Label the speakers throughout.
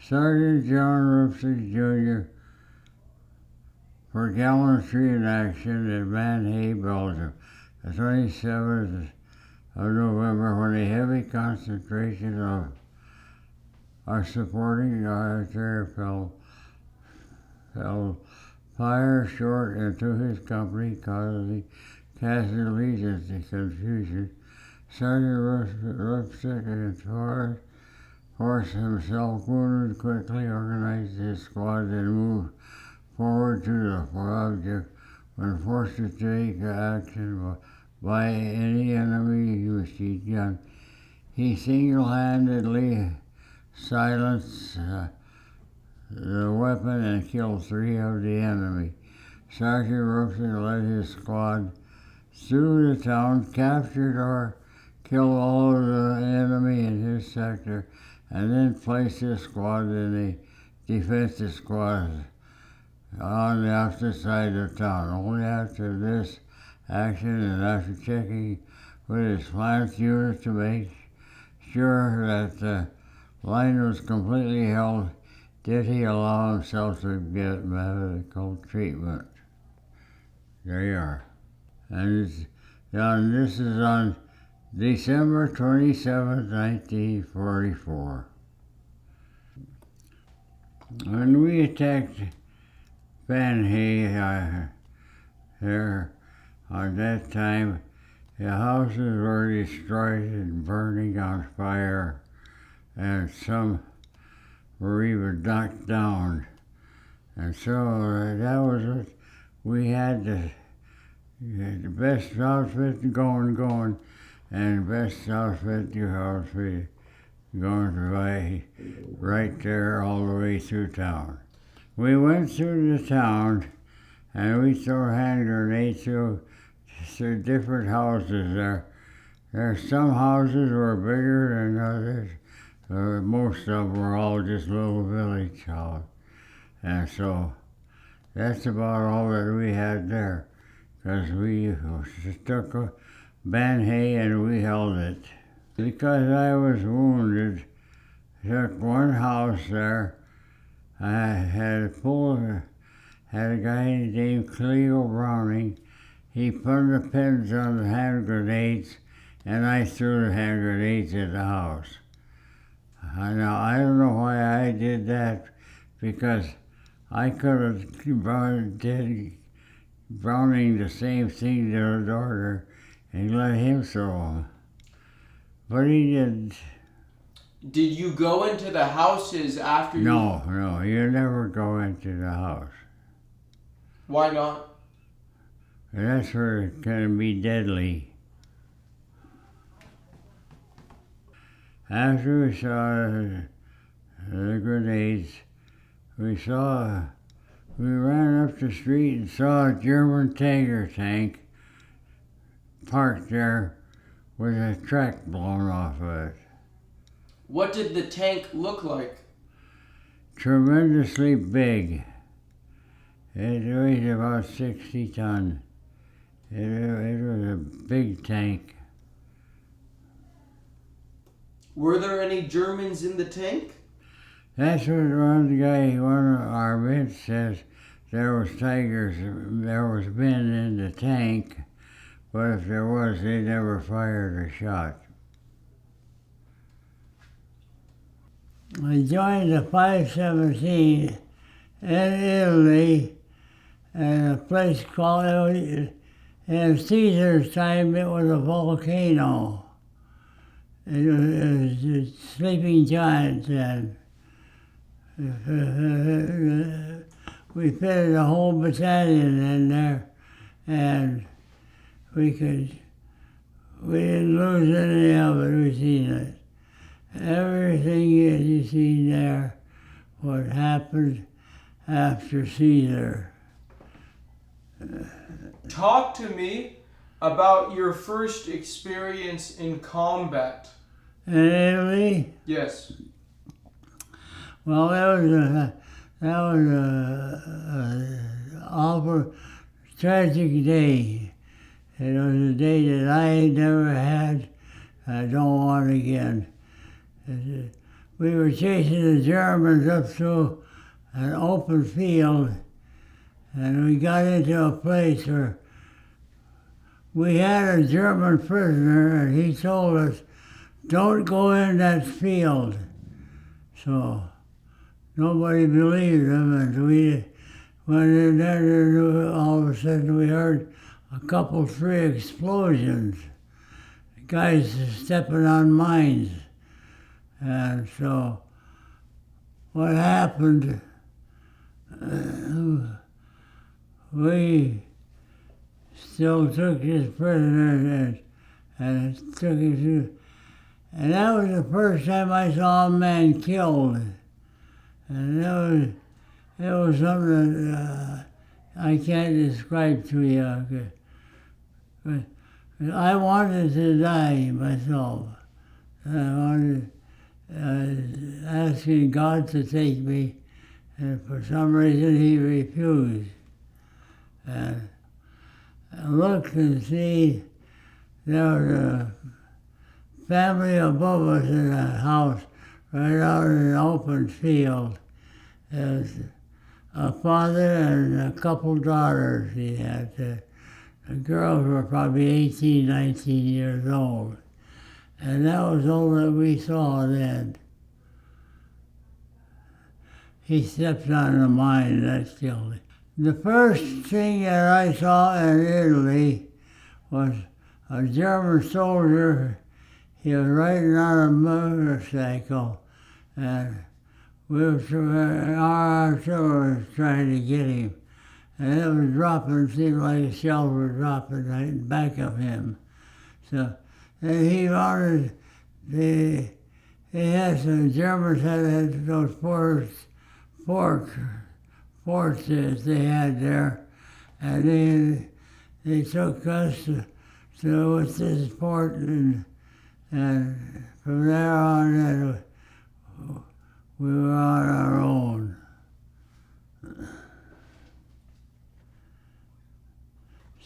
Speaker 1: Sergeant John Rupcyk, Jr. for gallantry in action at Manhay, Belgium, the 27th of November, when a heavy concentration of our supporting artillery fell fire short into his company, causing casualties and confusion. Sergeant Rupcyk and Force himself wounded, quickly organized his squad and moved forward to the object. When forced to take action by any enemy machine gun, he single-handedly silenced the weapon and killed 3 of the enemy. Sergeant Rupcyk led his squad through the town, captured or killed all of the enemy in his sector, and then placed his squad in a defensive squad on the opposite side of town. Only after this action and after checking with his flank unit to make sure that the line was completely held, did he allow himself to get medical treatment. There you are. And this is on December 27, 1944. When we attacked Manhay there on that time, the houses were destroyed and burning on fire, and some were even knocked down. And so that was what we had, the best outfit going, and best outfit going to buy right there all the way through town. We went through the town and we threw hand grenades through different houses there. Some houses were bigger than others. Most of them were all just little village houses. And so that's about all that we had there, because we took Manhay and we held it. Because I was wounded, took one house there. I had a guy named Cleo Browning. He put the pins on the hand grenades, and I threw the hand grenades at the house. Now, I don't know why I did that, because I could have did Browning the same thing to his daughter and let him throw them. But he didn't.
Speaker 2: Did you go into the houses after
Speaker 1: No, you never go into the house.
Speaker 2: Why not?
Speaker 1: That's where it can be deadly. After we saw the grenades, we ran up the street and saw a German Tiger tank parked there with a track blown off of it.
Speaker 2: What did the tank look like?
Speaker 1: Tremendously big. It weighed about 60 tons. It was a big tank.
Speaker 2: Were there any Germans in the tank?
Speaker 1: That's what one of our men says. There was men in the tank, but if there was, they never fired a shot. I joined the 517 in Italy at a place called, in Caesar's time, it was a volcano. It was a sleeping giant then. We fitted a whole battalion in there, and we didn't lose any of it. We seen it. Everything you see there, what happened after Caesar.
Speaker 2: Talk to me about your first experience in combat.
Speaker 1: In Italy?
Speaker 2: Yes.
Speaker 1: Well, that was a awful, tragic day. It was a day that I never had. I don't want again. we were chasing the Germans up through an open field, and we got into a place where we had a German prisoner, and he told us, "Don't go in that field." So nobody believed him, and we went in there, and all of a sudden we heard three explosions. Guys stepping on mines. And so what happened, we still took this prisoner and took him to, and that was the first time I saw a man killed. And it was something that I can't describe to you. But I wanted to die myself. I wanted, asking God to take me, and for some reason he refused. And I looked and see there was a family above us in a house right out in an open field. There was a father and a couple daughters he had. The girls were probably 18, 19 years old. And that was all that we saw then. He stepped on a mine, that killed him. The first thing that I saw in Italy was a German soldier. He was riding on a motorcycle, and our artillery was trying to get him. And it was dropping, seemed like shells were dropping right in back of him. So, and he wanted, he had some Germans had those forts that they had there, and they took us to with this fort, and from there on, we were on our own.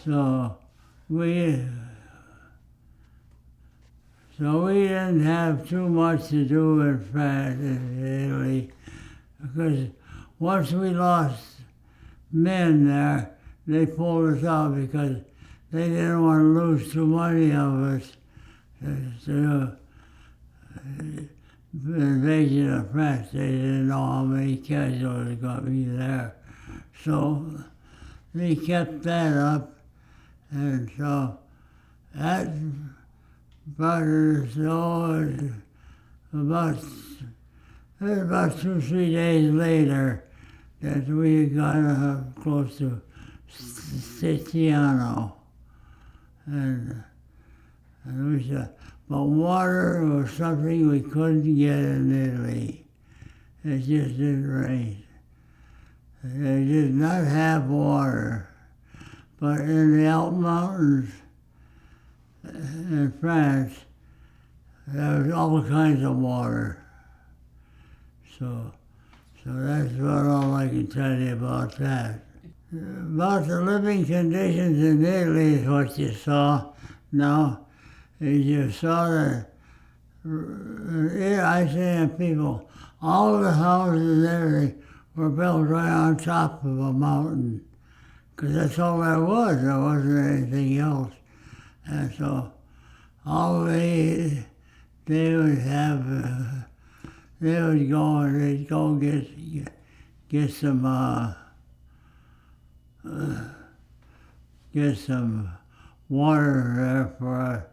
Speaker 1: So we didn't have too much to do in France and Italy, because once we lost men there, they pulled us out because they didn't want to lose too many of us to the invasion of France. They didn't know how many casualties got me there. So they kept that up. And so that brought us about 2-3 days later that we got close to Siciliano. And we said, but water was something we couldn't get in Italy. It just didn't rain. They did not have water. But in the Alp Mountains in France, there was all kinds of water. So that's about all I can tell you about that. About the living conditions in Italy is what you saw now. Is you saw that, I say people, all the houses there were built right on top of a mountain. Because that's all there wasn't anything else. And so all they would have, they would go and they'd go get some water there for us.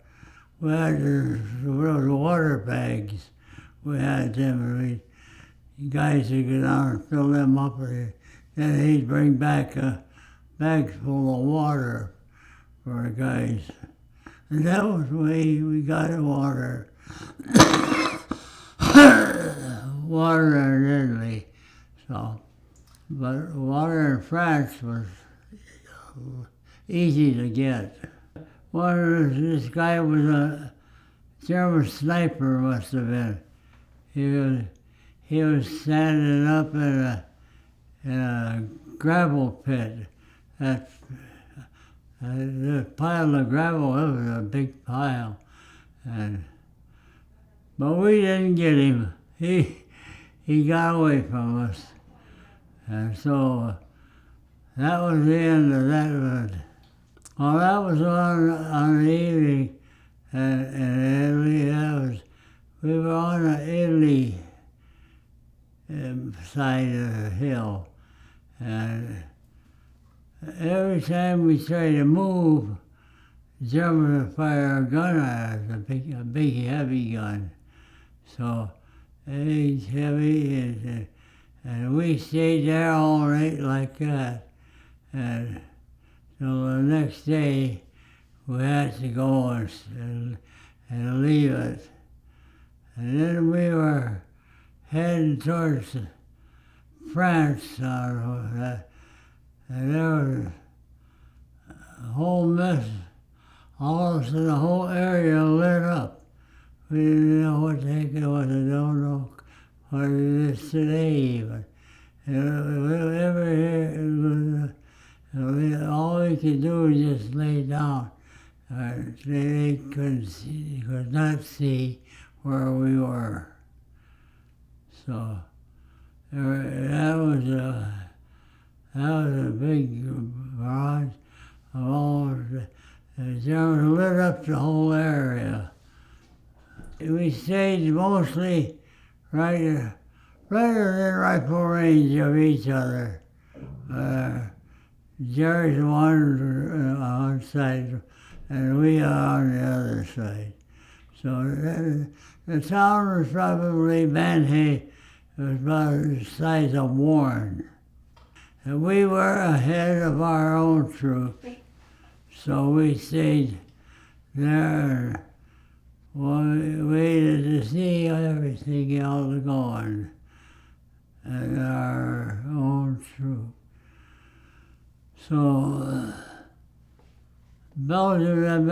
Speaker 1: We had those water bags. We had them, and guys would go down and fill them up, and then he'd bring back bags full of water for our guys. And that was the way we got water. Water in Italy. So, but water in France was easy to get. This guy was a German sniper, must have been. He was standing up in a gravel pit. The pile of gravel, it was a big pile. But we didn't get him. he got away from us. And so that was the end of that one. Well, that was on the evening in Italy. We were on the Italy side of the hill. And every time we tried to move, the Germans would fire a gun at us, a big heavy gun. So it's heavy, and we stayed there all night like that. And so the next day, we had to go and leave it. And then we were heading towards France, and there was a whole mess. All of a sudden, the whole area lit up. We didn't know what the heck it was. I don't know what it is today even. All we could do was just lay down. They could not see where we were. So that was a big barrage of all. The Germans lit up the whole area. We stayed mostly right within rifle range of each other. Jerry's one on side, and we are on the other side. So the town was probably Banhay. It was about the size of Warren. And we were ahead of our own troops. So we stayed there and waited to see everything else going and our own troop. So Belgium and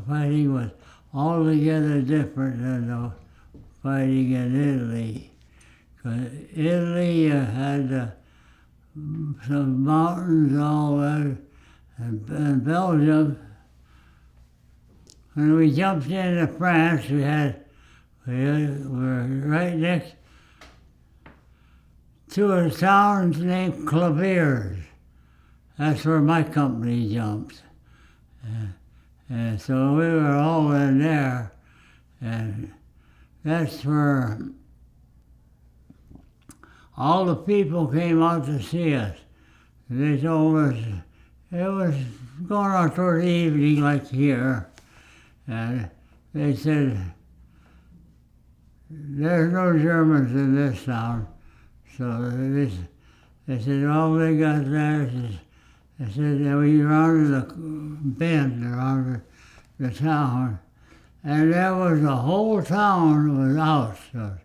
Speaker 1: fighting was altogether different than the fighting in Italy. Because Italy had some mountains all there. And Belgium, when we jumped into France, we were right next to a town named Claviers. That's where my company jumped. And so we were all in there, and that's where all the people came out to see us. They told us, it was going on toward the evening like here, and they said, there's no Germans in this town. So they said, all they got there is, they said, we rounded the bend around the town, and there was the whole town was out. So,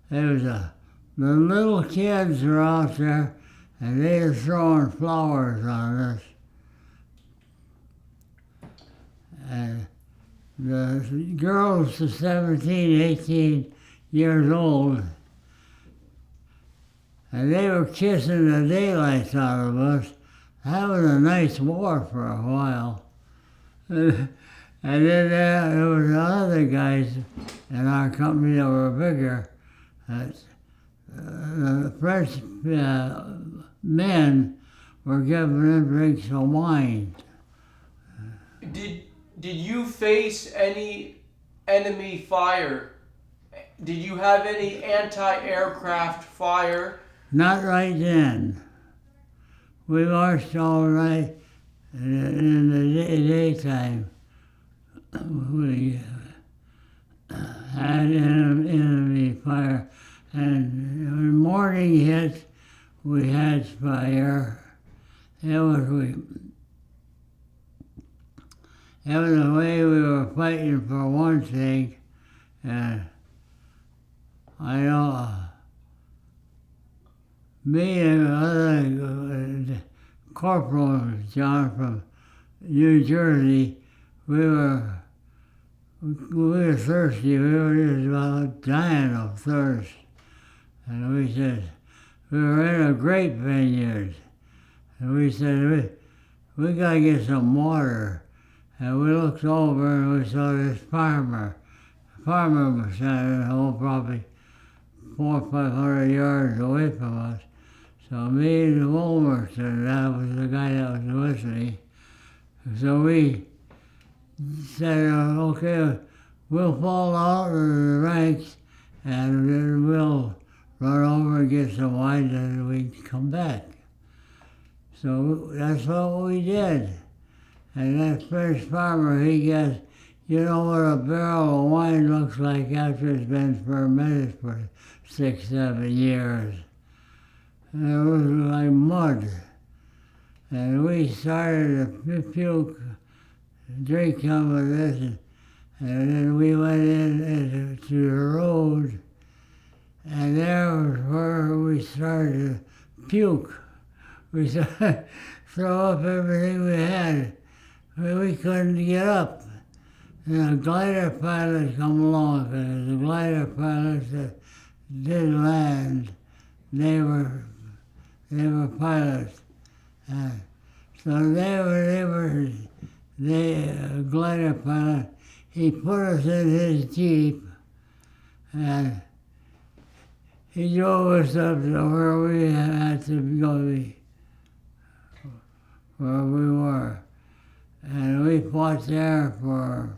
Speaker 1: the little kids were out there, and they were throwing flowers on us. And the girls to 17, 18 years old, and they were kissing the daylights out of us. That was a nice war for a while. And then there was other guys in our company that were bigger. The French men were giving them drinks of wine.
Speaker 2: Did you face any enemy fire? Did you have any anti-aircraft fire?
Speaker 1: Not right then. We marched all right in the daytime. We had enemy fire, and when morning hit, we had fire. It was the way we were fighting for one thing, and I know me and other Corporal John from New Jersey, we were thirsty. We were just about dying of thirst. And we said, we were in a grape vineyard. And we said, we got to get some water. And we looked over and we saw this farmer farmer was standing probably 400 or 500 yards away from us. So me and the Wolmers, and that was the guy that was with me. So we said, okay, we'll fall out of the ranks and then we'll run over and get some wine and we come back. So that's what we did. And that first farmer, he goes, you know what a barrel of wine looks like after it's been fermented for 6, 7 years. And it was like mud. And we started to puke, drink some of this, and then we went into the road, and there was where we started to puke. We started to throw up everything we had. We couldn't get up. And the glider pilots come along, because the glider pilots that did land, they were pilots. So the glider pilot, he put us in his Jeep, and he drove us up to where we had to go, where we were. And we fought there for,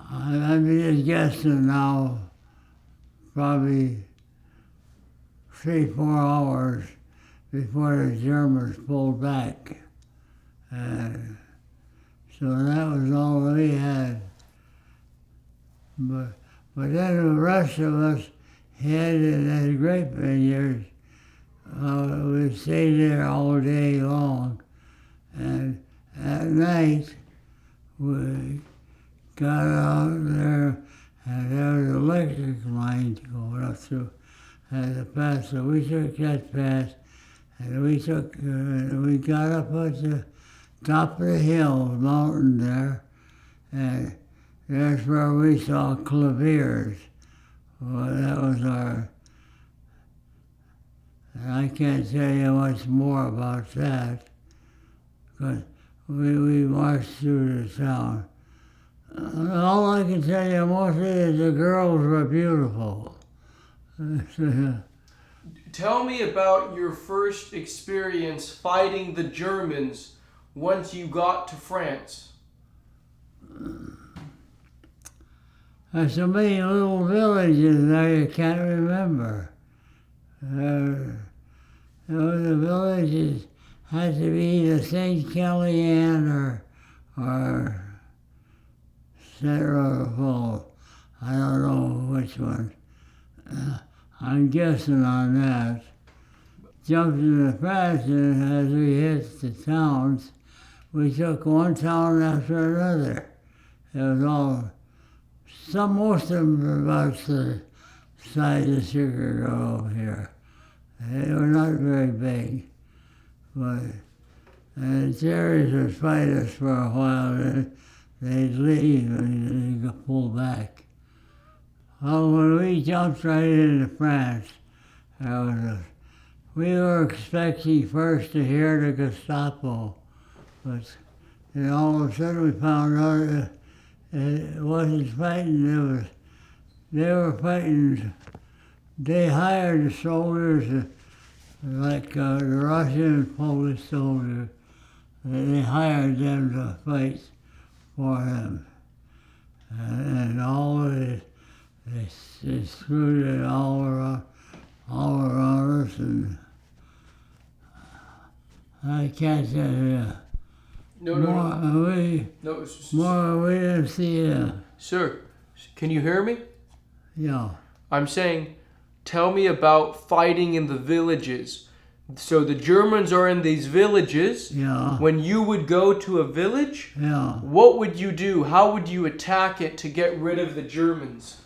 Speaker 1: I'm just guessing now, probably 3-4 hours before the Germans pulled back. And so that was all we had. But then the rest of us headed in the grape vineyards. We stayed there all day long. And at night, we got out there, and there was an electric line going up through the pass. So we took that pass, and we got up at the top of the hill, mountain there, and that's where we saw claviers. Well, that was our, and I can't tell you much more about that, because we marched through the town. All I can tell you mostly is the girls were beautiful.
Speaker 2: Tell me about your first experience fighting the Germans once you got to France.
Speaker 1: There's so many little villages there you can't remember. The villages had to be either St. Kellyanne or Central Falls. I don't know which one. I'm guessing on that. Jumped in the France, and as we hit the towns, we took one town after another. It was all, most of them were about the size of Sugar Grove here. They were not very big, but the Jerry's would fight us for a while, and they'd leave and they'd pull back. Well, when we jumped right into France, we were expecting first to hear the Gestapo, but then all of a sudden we found out it wasn't fighting, they were fighting, they hired the soldiers, like the Russian and Polish soldiers, they hired them to fight for them. And all of it, they screwed it all around us, and I can't tell you. More we didn't see.
Speaker 2: Sir, can you hear me?
Speaker 1: Yeah.
Speaker 2: I'm saying, tell me about fighting in the villages. So the Germans are in these villages.
Speaker 1: Yeah.
Speaker 2: When you would go to a village,
Speaker 1: yeah.
Speaker 2: What would you do? How would you attack it to get rid of the Germans?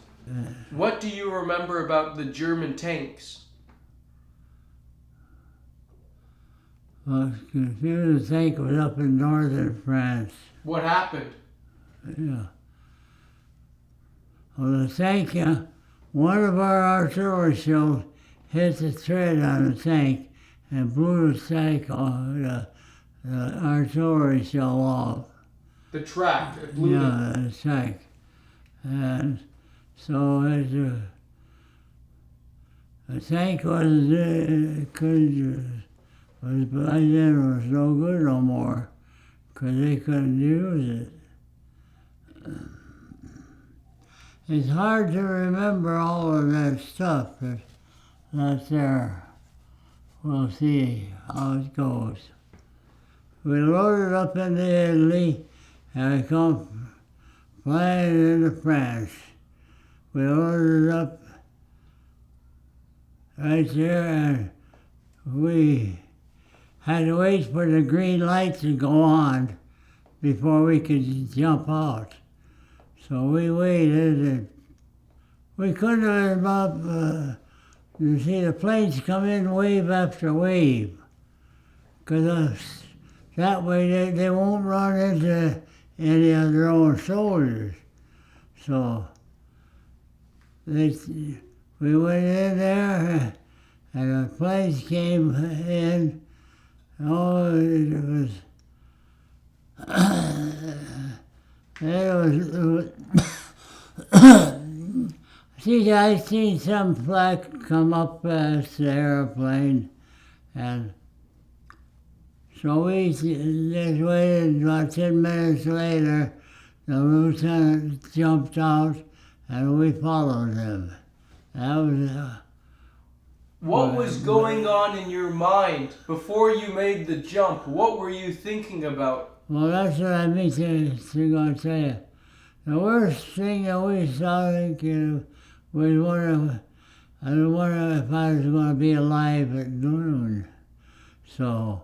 Speaker 2: What do you remember about the German tanks?
Speaker 1: Well, the tank was up in northern France.
Speaker 2: What happened?
Speaker 1: Yeah. Well, the tank, one of our artillery shells hit the tread on the tank and blew the tank off, the artillery shell off.
Speaker 2: The track, it blew
Speaker 1: yeah, the track. And so the tank was back then was no good no more, because they couldn't use it. It's hard to remember all of that stuff that's there. We'll see how it goes. We loaded up into Italy and we come flying into France. We loaded up right there and we had to wait for the green light to go on before we could jump out. So we waited and we couldn't have up, you see the planes come in wave after wave, because that way they won't run into any of their own soldiers. So we went in there and the planes came in. Oh, see, I seen some flak come up past the airplane, and so we just waited. About 10 minutes later, the lieutenant jumped out, and we followed him. That was.
Speaker 2: What was going on in your mind before you made the jump? What were you thinking about?
Speaker 1: Well, that's what I mean to tell you. The worst thing that we saw was I wonder if I was going to be alive at noon. So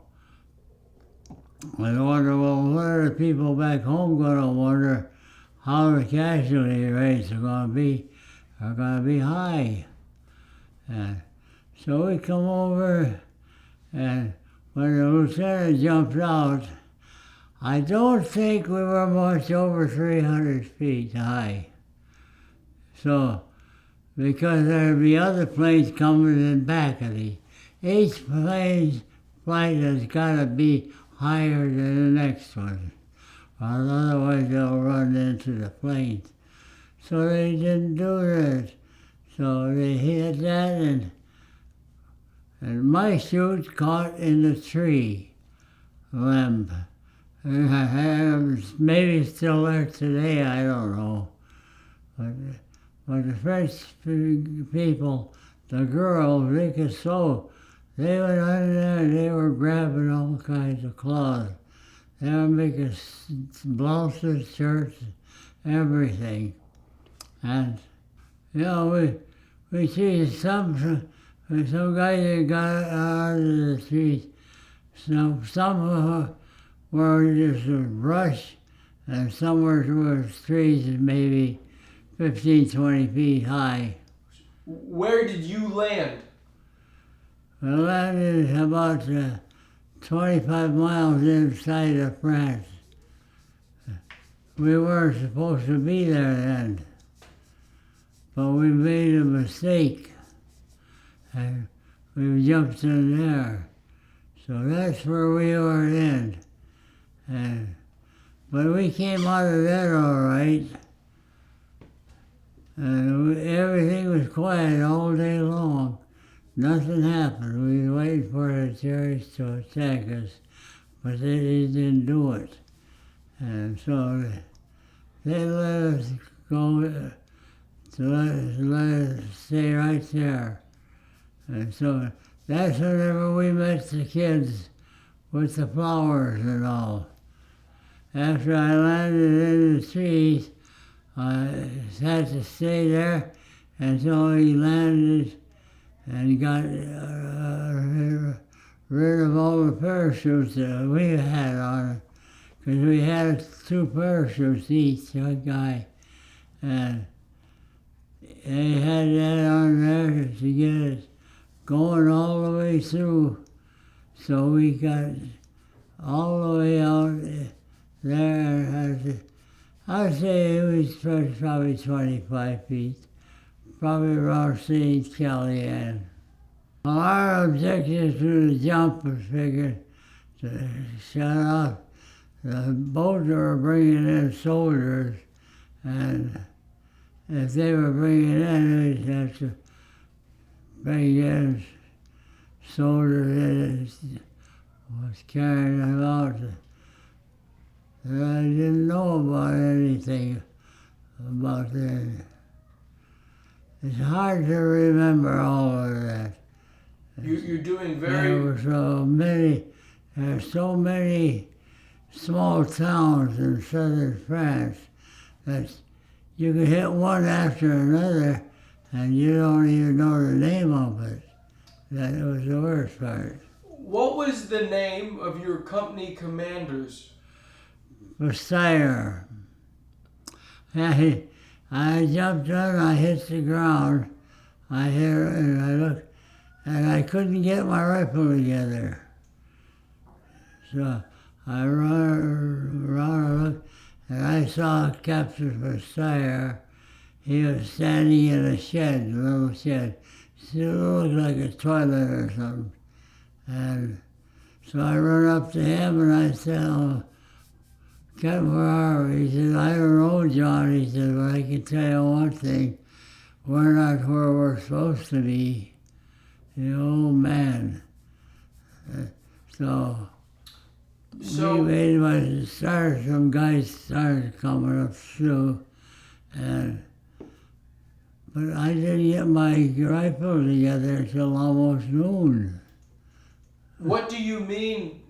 Speaker 1: I wonder, well, what are the people back home going to wonder how the casualty rates are going to be high. And so we come over, and when the lieutenant jumped out, I don't think we were much over 300 feet high. So, because there'd be other planes coming in back of me. Each plane's flight has got to be higher than the next one, or otherwise they'll run into the planes. So they didn't do that. So they hit that, and my chute caught in the tree limb. Maybe it's still there today, I don't know. But the French people, the girls, they could sew. They went under there and they were grabbing all kinds of cloth. They were making blouses, shirts, everything. And, you know, we see some guys that got out of the street. Some were just a brush, and some were trees maybe 15, 20 feet high.
Speaker 2: Where did you land?
Speaker 1: We landed about 25 miles inside of France. We weren't supposed to be there then, but we made a mistake, and we jumped in there. So that's where we were in. But we came out of there all right, and everything was quiet all day long. Nothing happened. We were waiting for the Germans to attack us, but they didn't do it. And so they let us go, let us stay right there. And so that's whenever we met the kids with the flowers and all. After I landed in the trees, I had to stay there until he landed and got rid of all the parachutes that we had on, because we had 2 parachutes each, a guy, and they had that on there to get it going all the way through. So we got all the way out there. I'd say it was probably 25 feet, probably around St. Kellyanne. Well, our objective to the jump was figured to shut off the boats were bringing in soldiers, and if they were bringing in, they'd have to bring in soldiers that was carrying them out. And I didn't know about anything about that. It's hard to remember all of that.
Speaker 2: You're doing very...
Speaker 1: There's so many small towns in southern France that you can hit one after another and you don't even know the name of it. That was the worst part.
Speaker 2: What was the name of your company commanders?
Speaker 1: Rupcyk. I jumped on, I hit the ground, I hit it, and I looked, and I couldn't get my rifle together. So I ran around and looked, and I saw Captain Rupcyk. He was standing in a shed, a little shed. It looked like a toilet or something. And so I ran up to him and I said, "Oh, Captain, where are we?" He said, "I don't know, John." He said, "But I can tell you one thing. We're not where we're supposed to be." The old man. So we made my start. Some guys started coming up through, but I didn't get my rifle together until almost noon.
Speaker 2: What do you mean?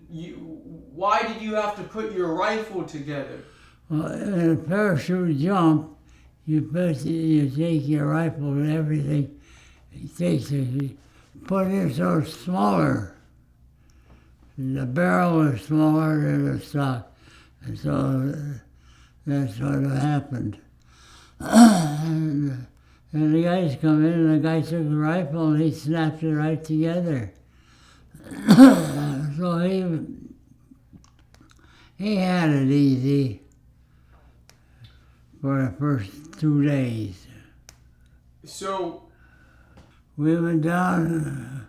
Speaker 2: Why did you have to put your rifle together?
Speaker 1: Well, in a parachute jump, you take your rifle and everything. You put it so it's smaller. The barrel is smaller than the stock. And so that's what happened. And the guys come in, and the guy took the rifle and he snapped it right together. So he had it easy for the first 2 days.
Speaker 2: So
Speaker 1: we went down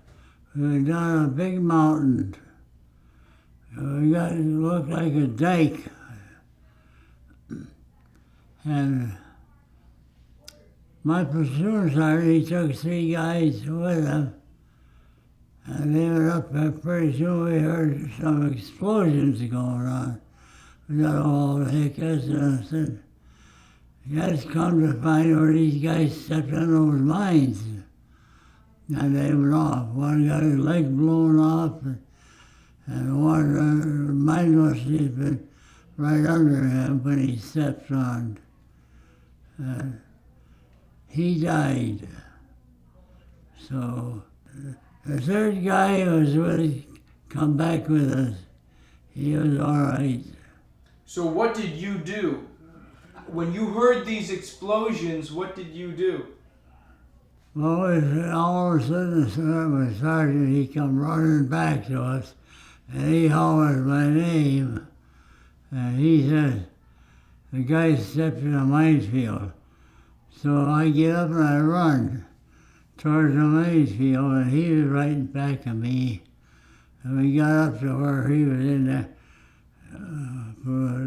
Speaker 1: a big mountain. It looked like a dike. And my platoon sergeant, he took 3 guys with him. And they went up there. Pretty soon we heard some explosions going on. We thought, "Oh, the heck is this?" And I said, "Guys, come to find where these guys stepped on those mines." And they went off. One got his leg blown off, and one mine was sleeping right under him when he stepped on. And he died. So the third guy who was with come back with us. He was all right.
Speaker 2: So what did you do? When you heard these explosions, what did you do?
Speaker 1: Well, all of a sudden, the sergeant, he come running back to us, and he hollered my name, and he said, "The guy stepped in a minefield." So I get up and I run towards the minefield, and he was right back of me. And we got up to where he was in there, for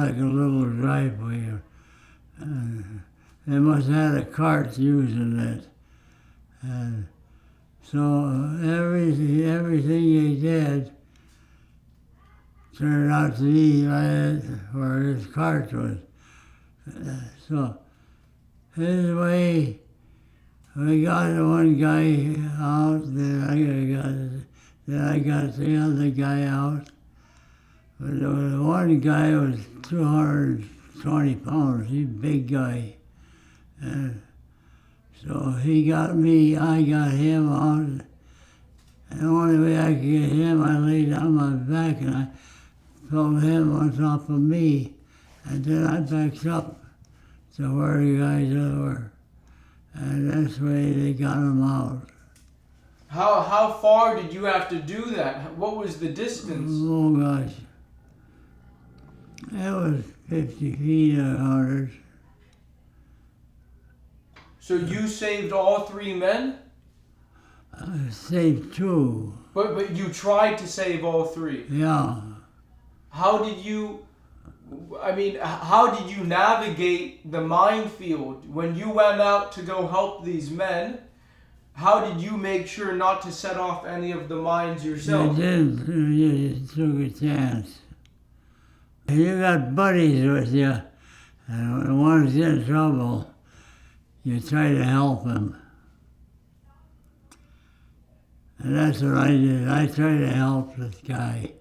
Speaker 1: like a little driveway. They must have had a cart using it. And so everything he did turned out to be right where his cart was. So his way, we got the one guy out, then I got the other guy out. But the one guy was 220 pounds, he's a big guy. And so he got me, I got him out. And the only way I could get him, I laid on my back and I put him on top of me. And then I backed up to where the guys were. And that's the way they got him out.
Speaker 2: How far did you have to do that? What was the distance?
Speaker 1: Oh gosh. It was 50 feet or 100.
Speaker 2: So you saved all 3 men?
Speaker 1: I saved 2.
Speaker 2: But you tried to save all 3?
Speaker 1: Yeah.
Speaker 2: how did you navigate the minefield when you went out to go help these men? How did you make sure not to set off any of the mines yourself?
Speaker 1: You took a chance. You got buddies with you, and when one's in trouble, you try to help him. And that's what I did. I tried to help this guy.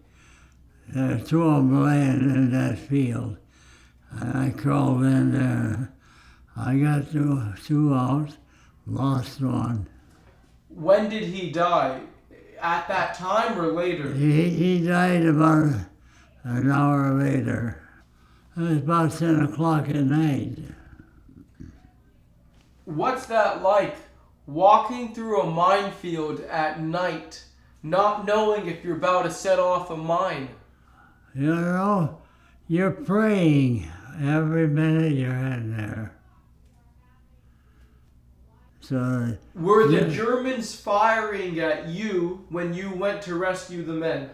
Speaker 1: There were two of them laying in that field. And I crawled in there. I got two out, lost one.
Speaker 2: When did he die? At that time or later?
Speaker 1: He died about an hour later. It was about 10 o'clock at night.
Speaker 2: What's that like? Walking through a minefield at night, not knowing if you're about to set off a mine.
Speaker 1: You know, you're praying every minute you're in there. So,
Speaker 2: were the Germans firing at you when you went to rescue the men?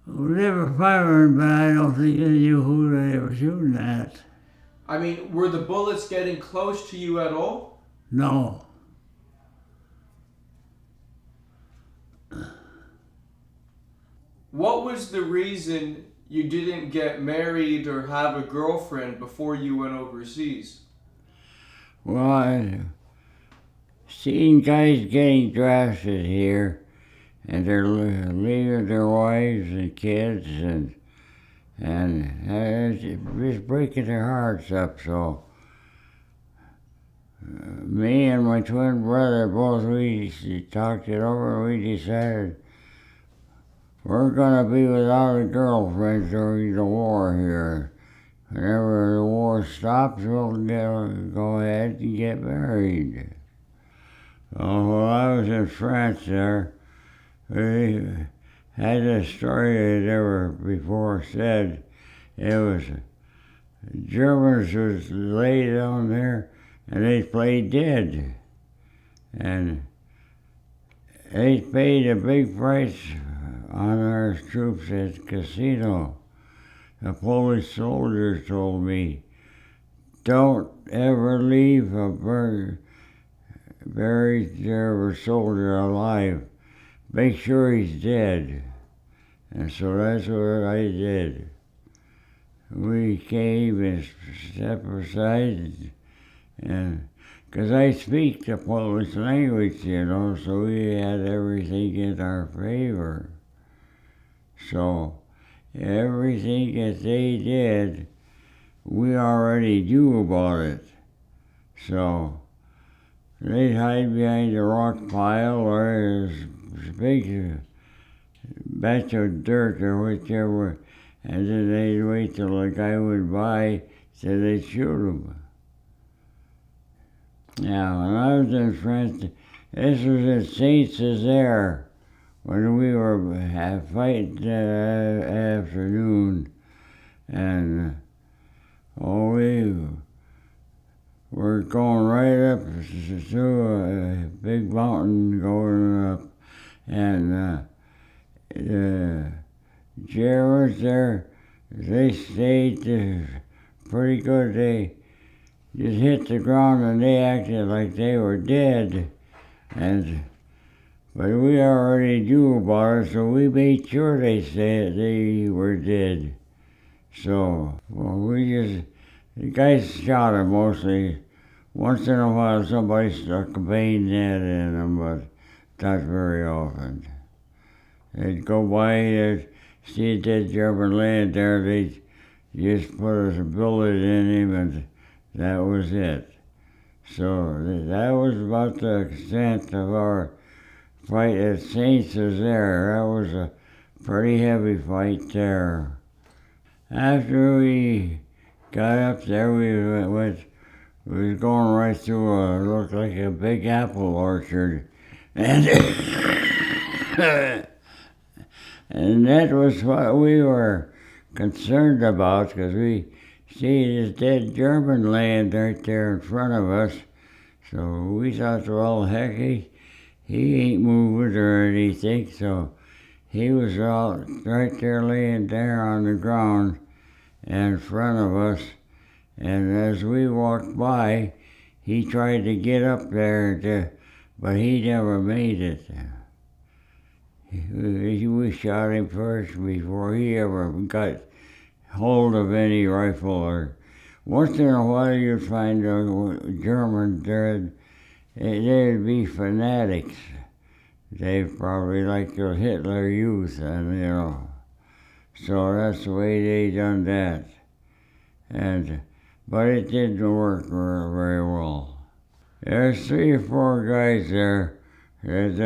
Speaker 1: They were firing, but I don't think they knew who they were shooting at.
Speaker 2: I mean, were the bullets getting close to you at all?
Speaker 1: No.
Speaker 2: What was the reason you didn't get married or have a girlfriend before you went overseas?
Speaker 1: Well, I seen guys getting drafted here, and they're leaving their wives and kids, and it's breaking their hearts up. So me and my twin brother we talked it over, and we decided we're gonna be without a girlfriend during the war here. Whenever the war stops, we'll go ahead and get married. While I was in France there, we had a story I never before said. It was Germans was laid down there and they played dead. And they paid a big price on our troops at the casino. The Polish soldiers told me, don't ever leave a buried soldier alive. Make sure he's dead. And so that's what I did. We came and stepped aside, and because I speak the Polish language, you know, so we had everything in our favor. So everything that they did, we already knew about it. So they'd hide behind a rock pile or a big batch of dirt or whichever, and then they'd wait till the guy would by, so they'd shoot him. Now, when I was in France, this was at Saint Césaire, when we were fighting that afternoon, and we were going right up through a big mountain going up, and the Germans there, they stayed pretty good. They just hit the ground and they acted like they were dead, but we already knew about it, so we made sure they said they were dead. So, the guys shot them mostly. Once in a while somebody stuck a bayonet in them, but not very often. They'd go by, they'd see a dead German laying there, they'd just put a bullet in him, and that was it. So that was about the extent of our fight at Saint Césaire. That was a pretty heavy fight there. After we got up there, we was going right through looked like a big apple orchard, and and that was what we were concerned about, because we see this dead German laying right there in front of us. So we thought, well, heck, he ain't moving or anything, so he was out right there laying there on the ground in front of us, and as we walked by, he tried to get up there, but he never made it. We shot him first before he ever got hold of any rifle. Or once in a while you'd find a German there, they'd be fanatics. They probably like the Hitler Youth, and so that's the way they done that. But it didn't work very well. There's 3 or 4 guys there that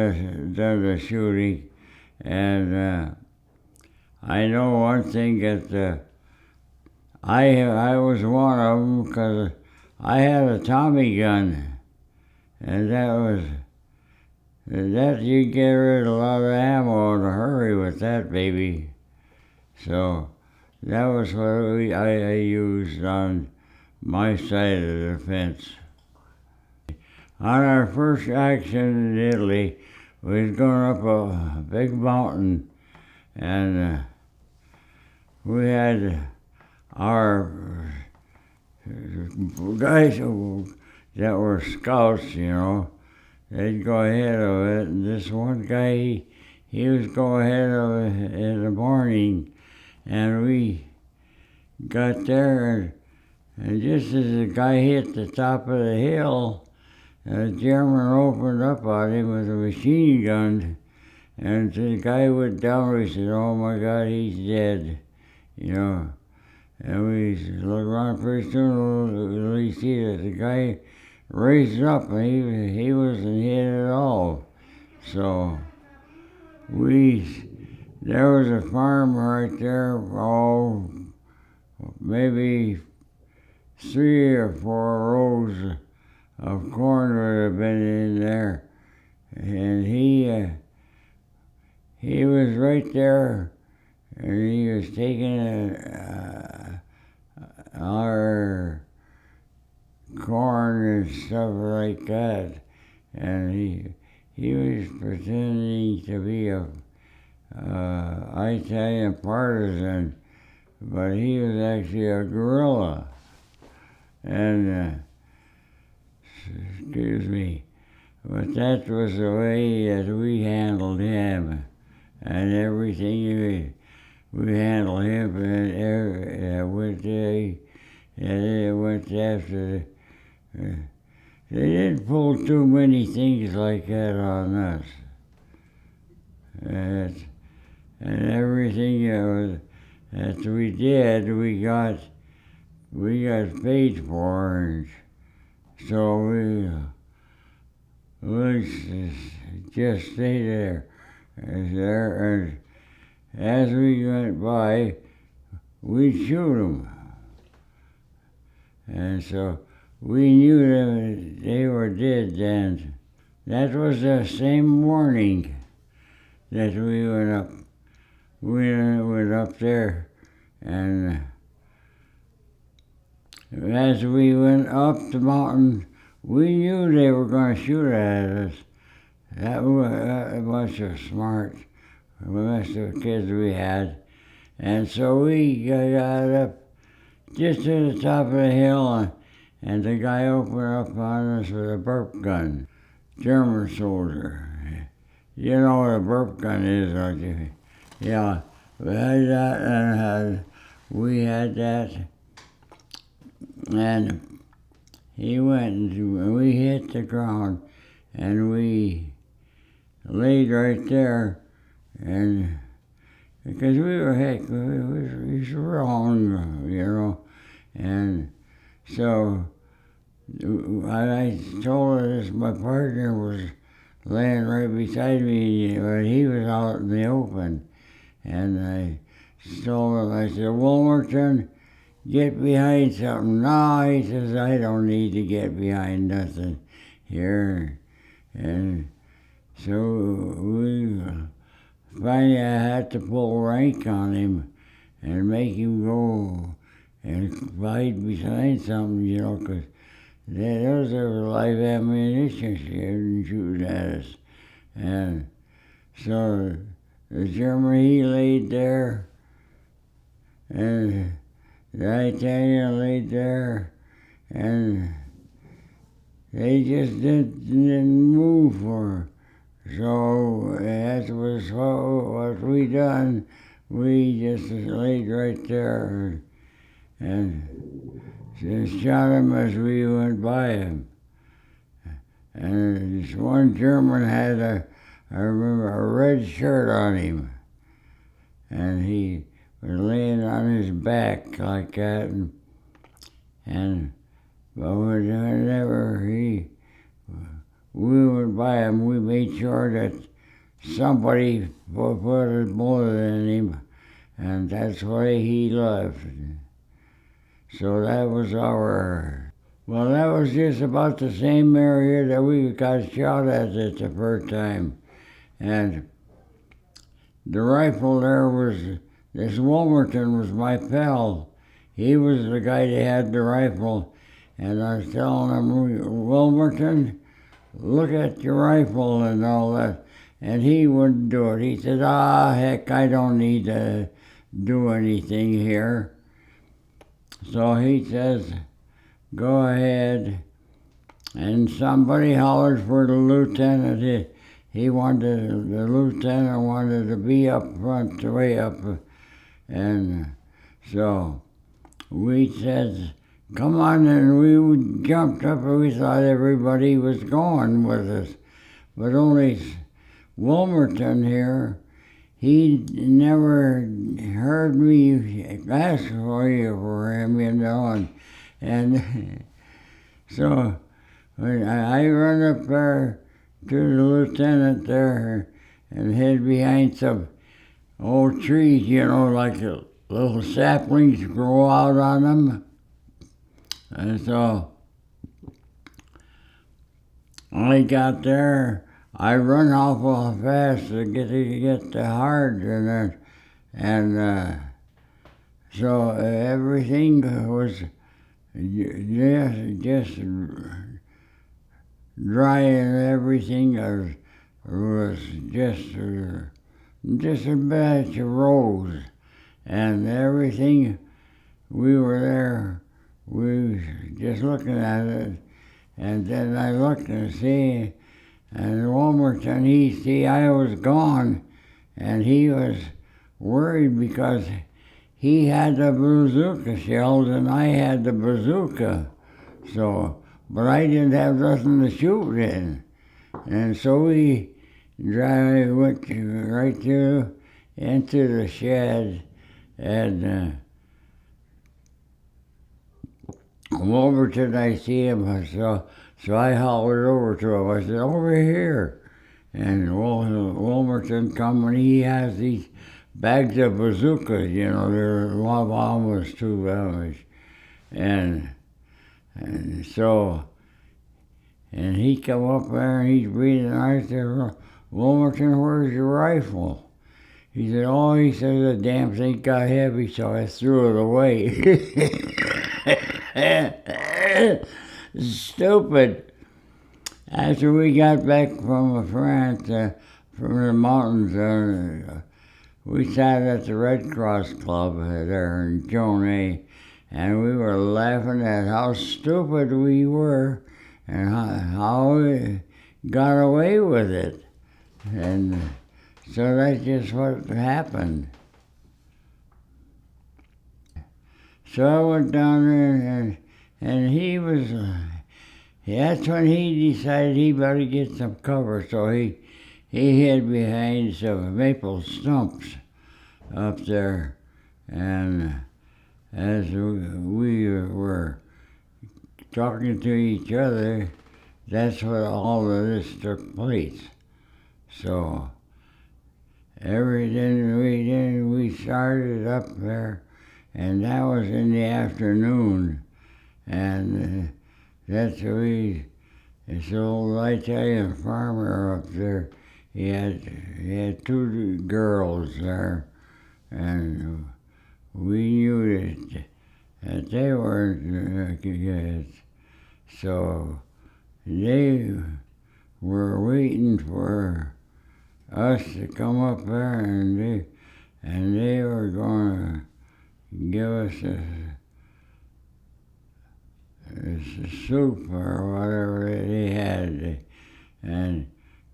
Speaker 1: done the shooting, and I know one thing that I was one of them because I had a Tommy gun, and that you get rid of a lot of ammo in a hurry with that baby. So that was what I used on my side of the fence. On our first action in Italy, we was going up a big mountain, and we had our guys that were scouts, they'd go ahead of it, and this one guy, he was going ahead of it in the morning, and we got there, and just as the guy hit the top of the hill, the German opened up on him with a machine gun, and the guy went down, we said, "Oh my God, he's dead," And we looked around pretty soon, we see that the guy raised up, and he wasn't hit at all. So there was a farm right there, maybe 3 or 4 rows of corn would have been in there, and he was right there, and he was taking our corn and stuff like that, and he was pretending to be a Italian partisan, but he was actually a guerrilla. And excuse me, but that was the way that we handled him, and everything we handled him, and they went after. They didn't pull too many things like that on us, and everything that we did, we got paid for, and so we just stayed there, and as we went by, we'd shoot them, and so we knew that they were dead then. That was the same morning that we went up. We went up there, and as we went up the mountain, we knew they were going to shoot at us. That was a bunch of smart, most of the kids we had. And so we got up just to the top of the hill, and the guy opened up on us with a burp gun. German soldier. You know what a burp gun is, don't you? Yeah, we had that, and we had that, and he went, and we hit the ground, and we laid right there, and because we were wrong, and so I told her this, my partner was laying right beside me, but he was out in the open, and I told him, I said, "Wilmerton, get behind something." "No," he says, "I don't need to get behind nothing here." And so finally I had to pull rank on him and make him go and hide behind something, because those are live ammunition shooting at us. And so the German, he laid there, and the Italian laid there, and they just didn't move for. So that was what we done. We just laid right there and just shot him as we went by him. And this one German had I remember, a red shirt on him. And he was laying on his back like that. But whenever we went by him, we made sure that somebody put a bullet in him, and that's why he left. So that was well, that was just about the same area that we got shot at the first time. And the rifle there was, this Wilmerton was my pal. He was the guy that had the rifle. And I was telling him, Wilmerton, look at your rifle and all that. And he wouldn't do it. He said, heck, I don't need to do anything here. So he says, go ahead. And somebody hollered for the lieutenant. The lieutenant wanted to be up front, way up. And so we said, come on, and we jumped up and we thought everybody was going with us. But only Wilmerton here, he never heard me ask for him, and so I run up there to the lieutenant there and hid behind some old trees, like little saplings grow out on them. And so I got there. I run awful fast to get to hard and so everything was just dry, and everything was just a batch of rose, and everything. We were there. We was just looking at it, and then I looked and see, and Wilmerton, I was gone, and he was worried because he had the bazooka shells and I had the bazooka, but I didn't have nothing to shoot in, and so we went right into the shed, and Wilmerton, I see him, so I hollered over to him. I said, over here. And Wilmerton come, and he has these bags of bazookas, they're almost too damaged. And so, and he come up there, and he's breathing. I said, Wilmerton, where's your rifle? He said, he said, the damn thing got heavy, so I threw it away. Stupid. After we got back from France, from the mountains, we sat at the Red Cross Club there in Jonay, and we were laughing at how stupid we were and how we got away with it. And so that's just what happened. So I went down there, and he was, that's when he decided he better get some cover. So he hid behind some maple stumps up there. And as we were talking to each other, that's what all of this took place. So everything we started up there. And that was in the afternoon, and that's this old Italian farmer up there, he had two girls there, and we knew that they weren't good, so they were waiting for us to come up there, and they were going to give us a soup or whatever they had, and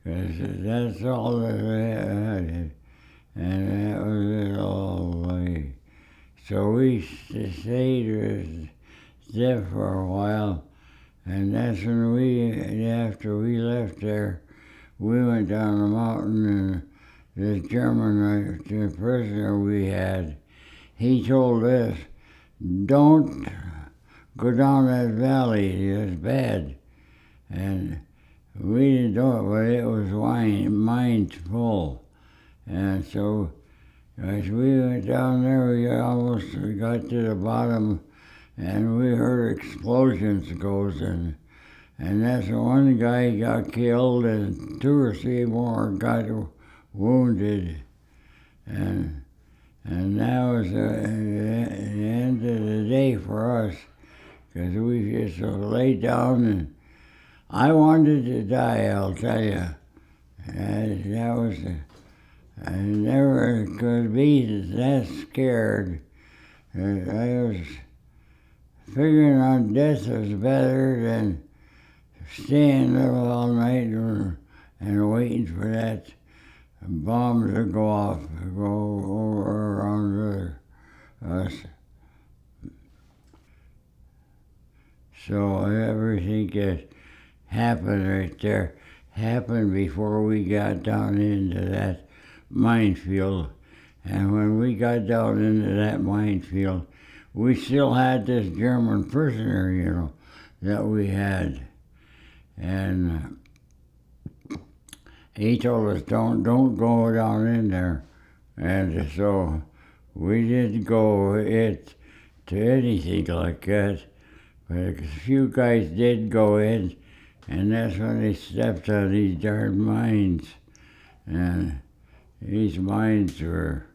Speaker 1: because that's all that they had, and that was it all the way. So we stayed with Steph for a while, and that's when after we left there, we went down the mountain, and this German, the prisoner we had, he told us, don't go down that valley, it's bad. And we didn't do it, but it was mines full. And so as we went down there, we almost got to the bottom, and we heard explosions goes, and that's one guy got killed, and 2 or 3 more got wounded, and that was the end of the day for us, because we just laid down, and I wanted to die, I'll tell you. And that was, I never could be that scared. I was figuring on death was better than staying there all night and waiting for that bomb to go off, go over around us. So everything that happened right there happened before we got down into that minefield. And when we got down into that minefield, we still had this German prisoner, that we had. And he told us, don't go down in there. And so we didn't go to anything like that. But a few guys did go in, and that's when they stepped on these darn mines. And these mines were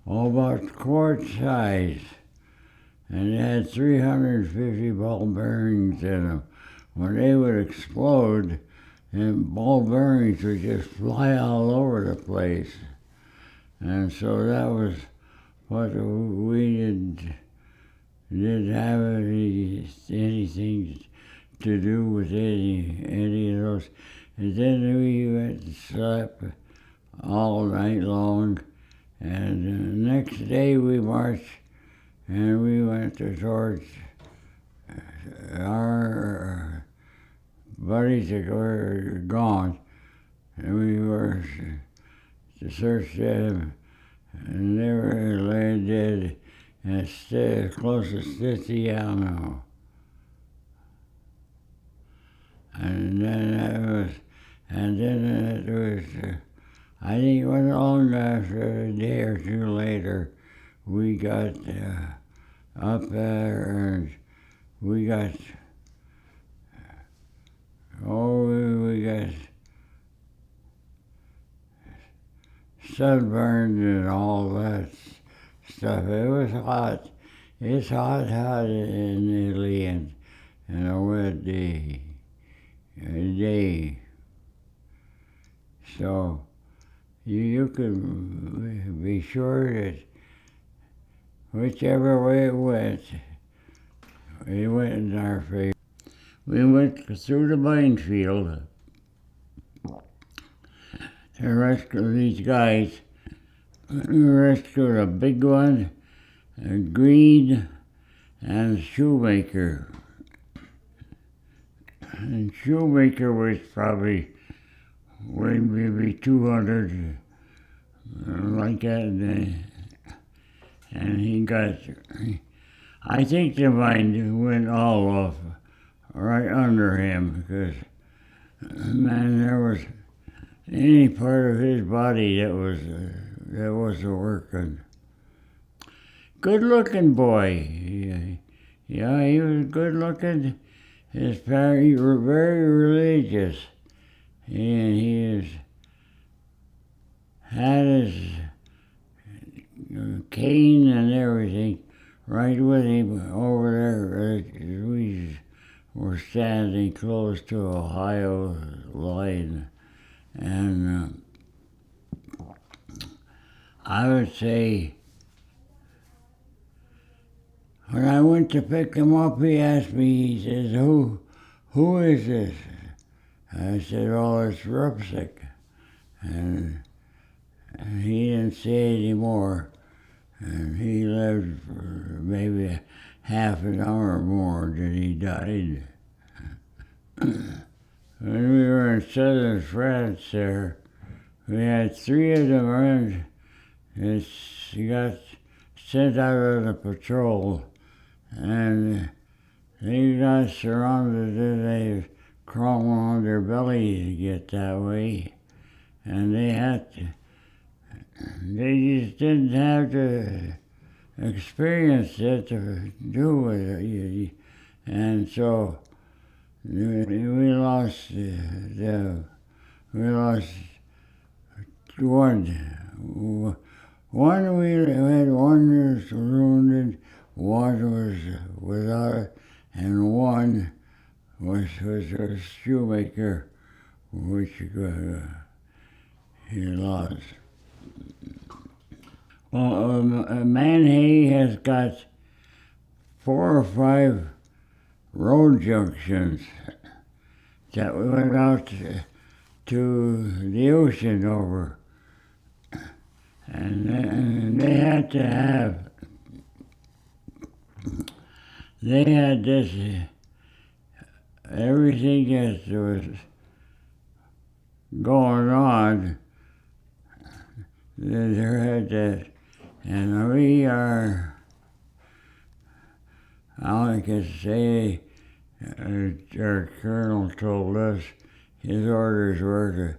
Speaker 1: about quart size, and they had 350 ball bearings in them. When they would explode, and ball bearings would just fly all over the place. And so that was what we didn't have anything to do with any of those. And then we went and slept all night long, and the next day we marched, and we went towards our buddies that were gone, and we were to search them, and they were laying dead as close as Stistiano. And then it was, I think it wasn't long after, a day or 2 later, we got up there, and we got sunburned and all that stuff. It was hot. It's hot in Italy, and a wet day. So you could be sure that whichever way it went in our favor. We went through the minefield to rescue these guys. We rescued a big one, a green, and a shoemaker. And shoemaker was probably weighed maybe 200, like that. And he got, I think the mine went all off right under him, because, man, there was any part of his body that wasn't working. Good-looking boy. Yeah, he was good-looking. His parents were very religious, and he had his cane and everything right with him over there. We were standing close to Ohio line, and I would say when I went to pick him up, he asked me, he says, who is this? I said, oh, it's Rupcyk. And he didn't say any more. And he lived for maybe half an hour more than he died. When we were in southern France there, we had 3 of the men that got sent out on a patrol, and they got surrounded and they crawled on their bellies to get that way. And they just didn't have the experience that to do with it. And so we lost one. One we had one was wounded, one was without it, and one was a shoemaker, which he lost. Well, Manhay has got 4 or 5 road junctions that went out to the ocean over. And they had this, everything that was going on, there had that, and we are, all I can say, our colonel told us his orders were to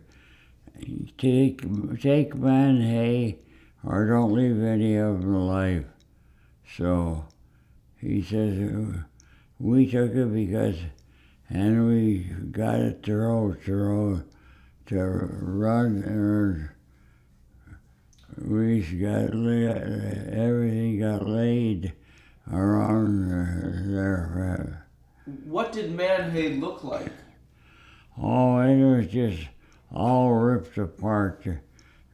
Speaker 1: take Manhay or don't leave any of them alive. So he says we took it because, and we got it to run, and we got everything got laid around there.
Speaker 2: What did Manhay look like?
Speaker 1: Oh, it was just all ripped apart.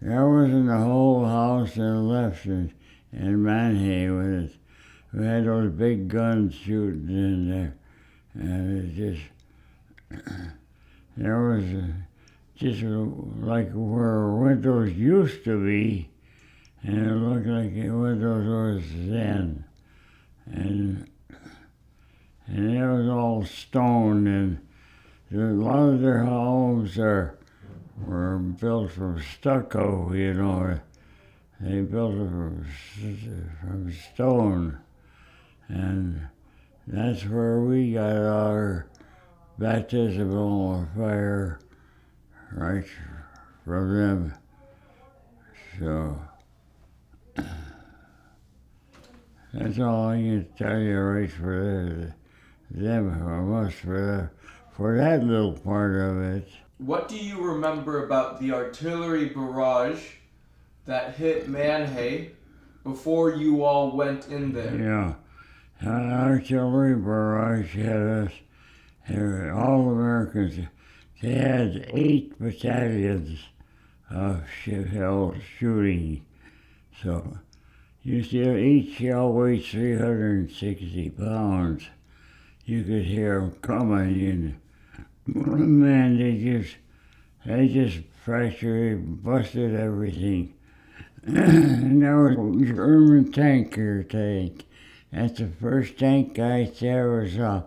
Speaker 1: There wasn't a whole house left in Manhay with it. We had those big guns shooting in there, and it just, there was just like where windows used to be, and it looked like the windows was then. And it was all stone, and a lot of their homes were built from stucco, you know. They built it from stone. And that's where we got our baptismal fire, right from them. So that's all I can tell you right for them, from us, for that little part of it.
Speaker 2: What do you remember about the artillery barrage that hit Manhay before you all went in there?
Speaker 1: Yeah, an artillery barrage had us, all Americans. They had 8 battalions of shell shooting. So you see, each shell weighs 360 pounds. You could hear them coming, and man, they just fractured, busted everything. And there was a German tank. That's the first tank I ever saw,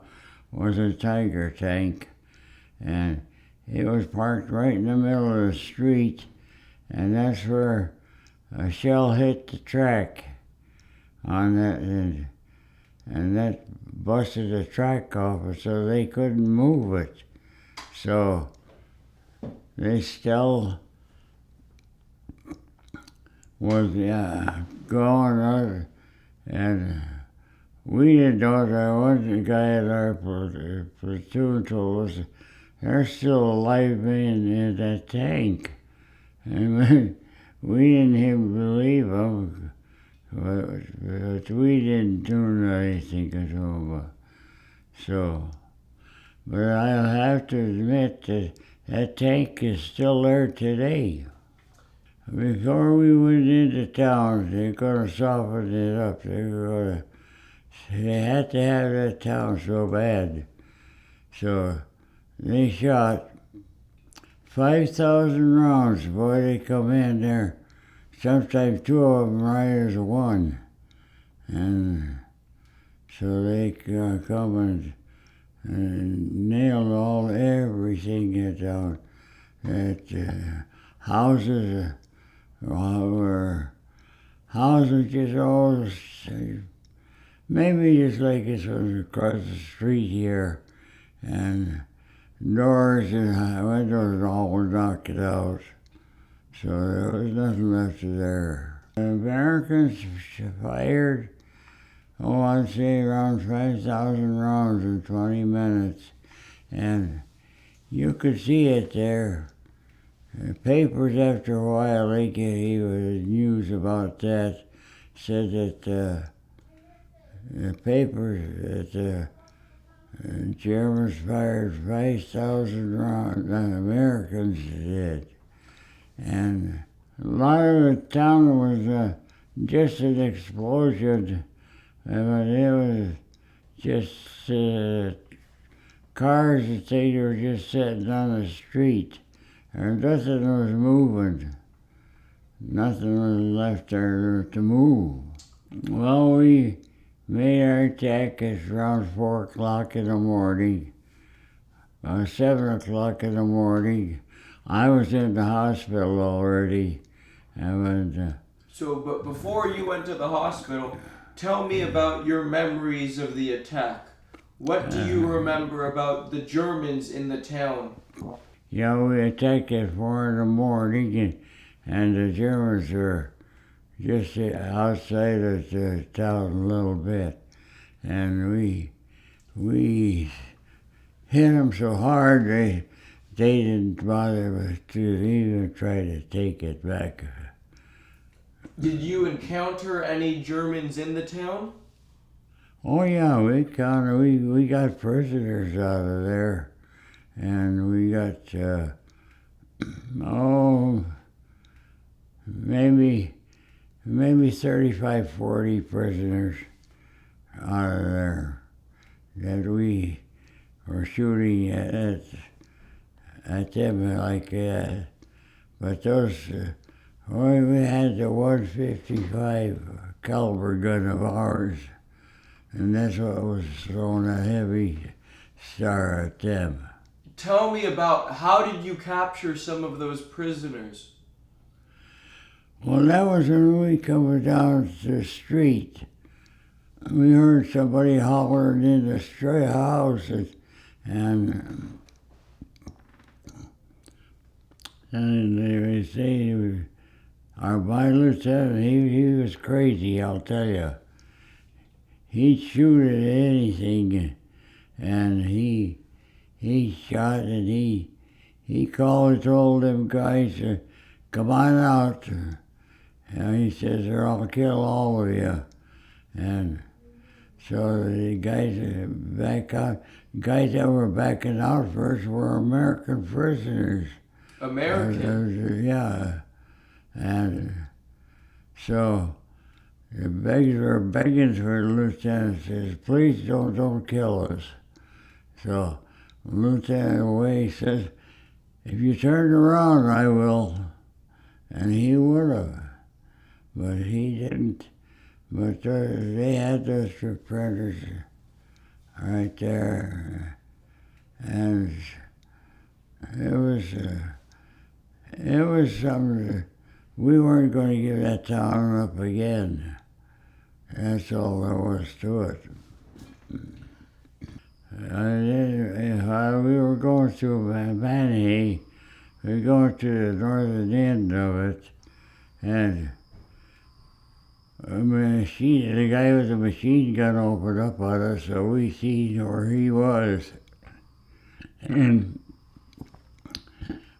Speaker 1: was a Tiger tank. And it was parked right in the middle of the street, and that's where a shell hit the track on that, and that busted the track off, so they couldn't move it. So they still was going out, and we didn't know that. One guy at our platoon told us, there's still a live man in that tank. And we didn't even believe him, but we didn't do anything to him. So But I'll have to admit that that tank is still there today. Before we went into town, they're going to soften it up. They had to have that town so bad. So they shot 5,000 rounds. Boy, they come in there. Sometimes two of them right as one. And so they come and nailed everything down. That houses were houses just all maybe just like this one across the street here, and doors and windows all were knocked out, so there was nothing left of there. The Americans fired, I'd say around 5,000 rounds in 20 minutes, and you could see it there. The papers after a while, they gave news about that, said that the papers that the Germans fired 5,000 rounds, the Americans did. And a lot of the town was just an explosion. But it was just cars that they were just sitting on the street. And nothing was moving. Nothing was left there to move. Well, we made our attack at around 4 o'clock in the morning. 7 o'clock in the morning. I was in the hospital already.
Speaker 2: But before you went to the hospital, tell me about your memories of the attack. What do you remember about the Germans in the town?
Speaker 1: Yeah, we attacked at 4 in the morning, and the Germans were just outside of the town a little bit. And we hit them so hard they didn't bother to even try to take it back.
Speaker 2: Did you encounter any Germans in the town?
Speaker 1: Oh yeah, we got prisoners out of there. And we got, maybe 35, 40 prisoners out of there that we were shooting at them like that. But those, we had the 155 caliber gun of ours, and that's what was throwing a heavy star at them.
Speaker 2: Tell me about how did you capture some of those prisoners?
Speaker 1: Well, that was when we come down the street. We heard somebody hollering in the stray houses, and they were saying, our my lieutenant, he was crazy, I'll tell you. He'd shoot at anything, and he shot, and he called, told them guys, come on out. And he says, or I'll kill all of you. And so the guys back out. Guys that were backing out first were American prisoners.
Speaker 2: American?
Speaker 1: Yeah. And so the beggars were begging for the lieutenant, says, please don't kill us. So Lieutenant Way says, if you turn around, I will. And he would have. But he didn't. But they had those printers right there. And it was something. We weren't going to give that town up again. That's all there was to it. We were going to Manny. We were going to the northern end of it, and the guy with the machine gun opened up on us, so we seen where he was. And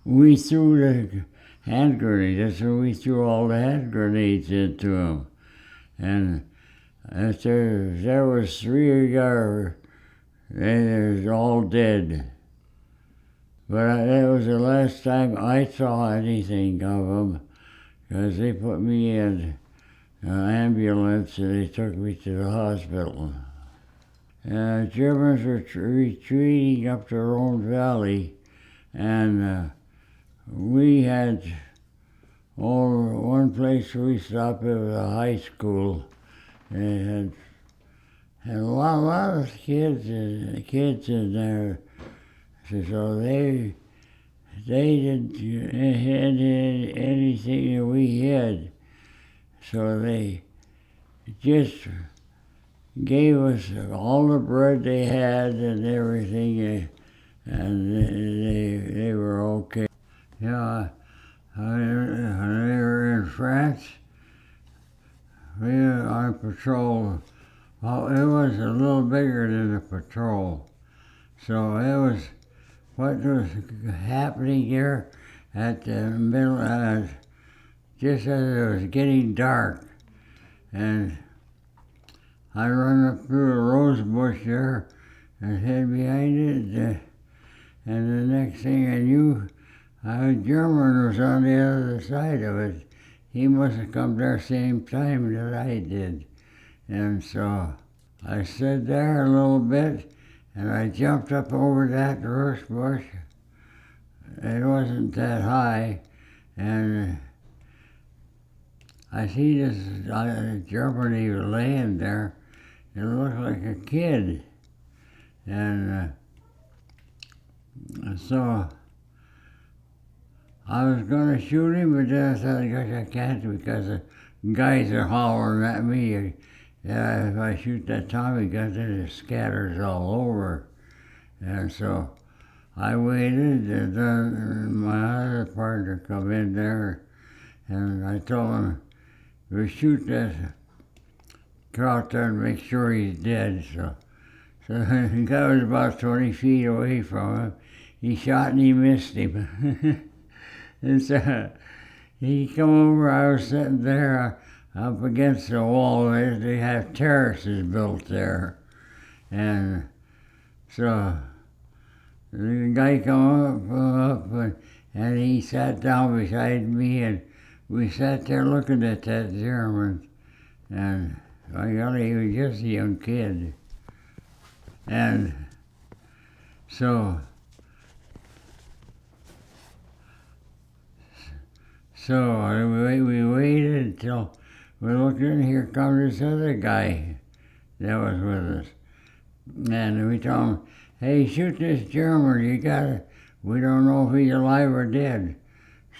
Speaker 1: we threw the hand grenades. That's when we threw all the hand grenades into him. And there was three of our They was all dead. But that was the last time I saw anything of them, because they put me in an ambulance and they took me to the hospital. Germans were retreating up the Rhone Valley, and we had one place we stopped at was a high school. They had a lot of kids in there, so they didn't have anything that we had, so they just gave us all the bread they had and everything, and they were okay. Yeah, when we were in France, we were on patrol. Well, it was a little bigger than a patrol, so it was what was happening here at the middle, just as it was getting dark, and I run up through a rose bush there and hid behind it, and the next thing I knew, a German was on the other side of it. He must have come there same time that I did. And so I stood there a little bit, and I jumped up over that rose bush. It wasn't that high, and I see this German, he was laying there. It looked like a kid. And so I was going to shoot him, but then I thought, gosh, I can't, because the guys are hollering at me. If I shoot that Tommy gun, then it scatters all over. And so I waited, and then my other partner come in there, and I told him, we shoot that trout there and make sure he's dead. So the guy was about 20 feet away from him. He shot and he missed him. And so he come over, I was sitting there up against the wall. They have terraces built there. And so the guy come up and he sat down beside me, and we sat there looking at that German. And by golly, he was just a young kid. And so we waited until we looked in, here comes this other guy that was with us. And we told him, hey, shoot this German, you gotta, we don't know if he's alive or dead.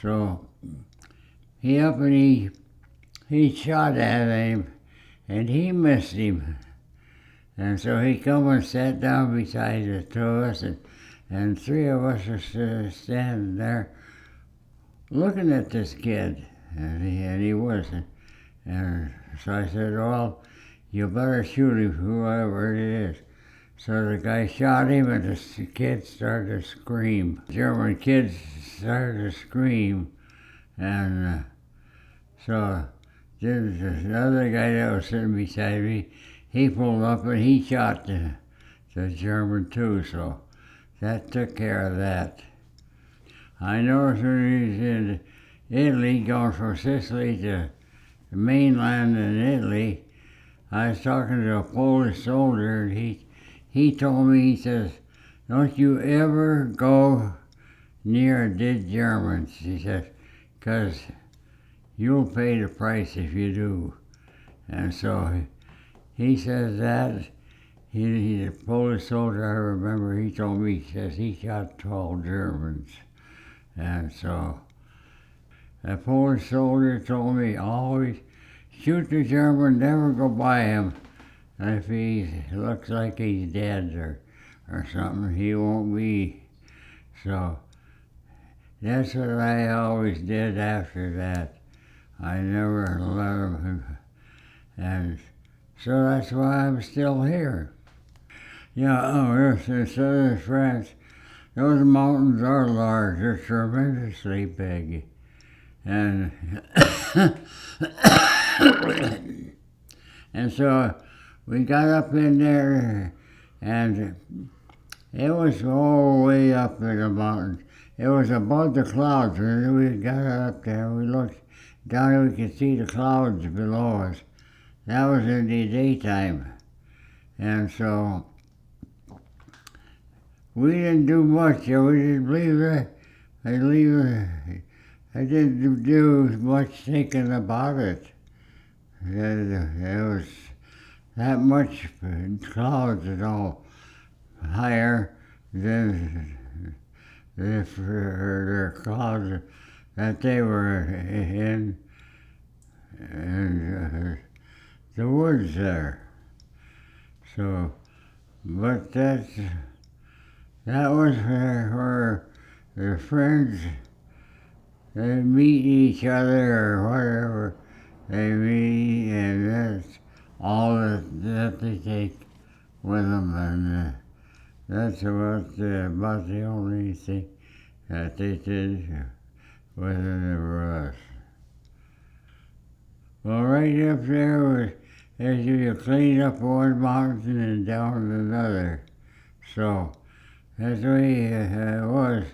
Speaker 1: So he up and he shot at him, and he missed him. And so he come and sat down beside the two of us, and three of us were standing there looking at this kid, and he wasn't. And so I said, well, you better shoot him, whoever it is. So the guy shot him, and the kid started to scream. German kids started to scream, and so the other guy that was sitting beside me, he pulled up and he shot the German too, so that took care of that. I noticed when he was in Italy, going from Sicily to the mainland in Italy, I was talking to a Polish soldier, and he told me, he says, don't you ever go near dead Germans, he says, because you'll pay the price if you do. And so he says that. He's a Polish soldier, I remember, he told me, he says he shot 12 Germans. And so the Polish soldier told me, always shoot the German, never go by him. If he looks like he's dead or something, he won't be. So that's what I always did after that. I never let him, and so that's why I'm still here. Yeah, yes, in southern France, those mountains are large, they're tremendously big. And and so we got up in there and it was all way up in the mountains. It was above the clouds. When we got up there, we looked down and we could see the clouds below us. That was in the daytime. And so we didn't do much. We didn't I didn't do much thinking about it. It was that much clouds and all higher than the clouds that they were in the woods there. So, but that was where the friends, they meet each other or whatever they meet, and that's all that they take with them, and that's about the only thing that they did with us. Well, right up there was, as you clean up one mountain and down another. So that's the way it was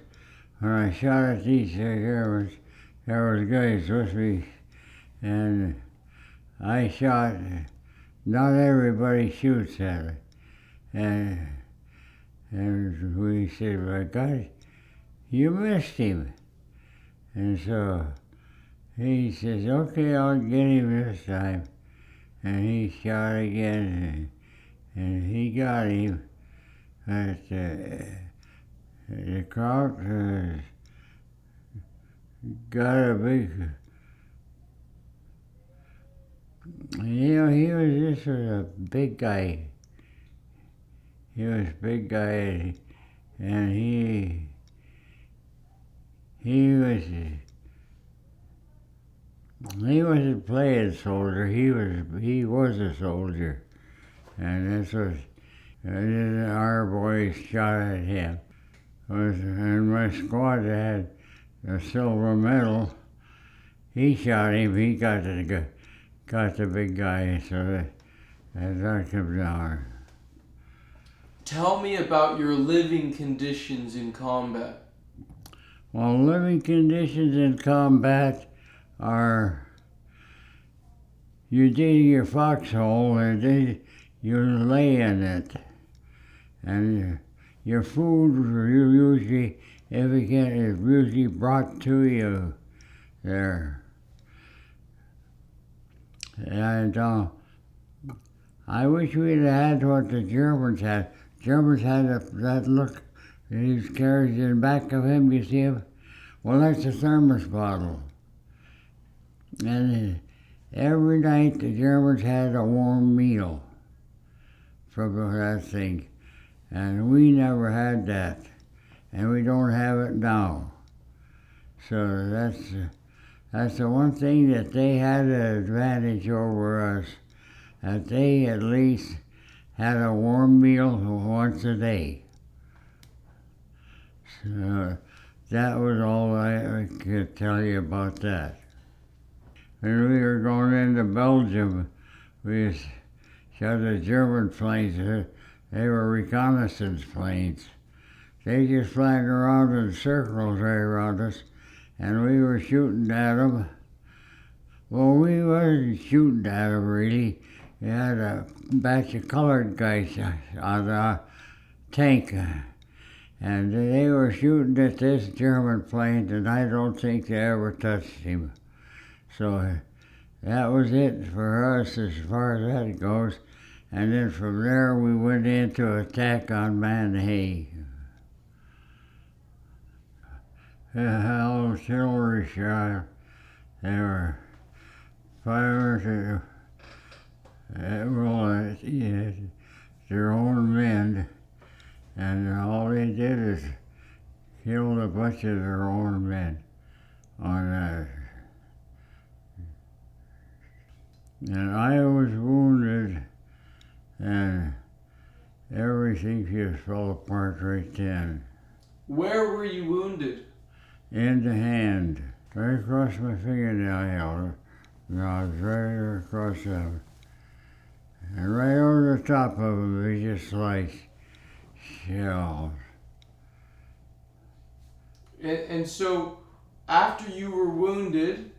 Speaker 1: when I shot at these Germans. There was guys with me, and I shot. Not everybody shoots at it, and we said, "My God, you missed him." And so he says, "Okay, I'll get him this time." And he shot again, and he got him. But the crowd got a big, he was just a big guy. He was a big guy, and he wasn't playing soldier. He was a soldier, and that's what. And then our boys shot at him. And my squad had a silver medal. He shot him. He got the big guy. So that knocked him down.
Speaker 2: Tell me about your living conditions in combat.
Speaker 1: Well, living conditions in combat are you dig your foxhole and then you lay in it. And your food usually, if you can, is usually brought to you there. And I wish we'd had what the Germans had. Germans had that look. He's carried in the back of him, you see him? Well, that's a thermos bottle. And every night the Germans had a warm meal from that thing. And we never had that. And we don't have it now. So that's the one thing that they had an advantage over us. That they at least had a warm meal once a day. So that was all I could tell you about that. When we were going into Belgium, we shot the German planes. They were reconnaissance planes. They just flying around in circles right around us, and we were shooting at them. Well, we wasn't shooting at them really. We had a batch of colored guys on a tank, and they were shooting at this German plane, and I don't think they ever touched him. So that was it for us as far as that goes. And then from there we went into attack on Manhay. The artillery shot. There were fires that were their own men, and all they did is killed a bunch of their own men on that. And I was wounded, and everything just fell apart right then.
Speaker 2: Where were you wounded?
Speaker 1: In the hand, right across my fingernail. No, it was right across there. And right over the top of him, he just sliced. shells.
Speaker 2: And so, after you were wounded,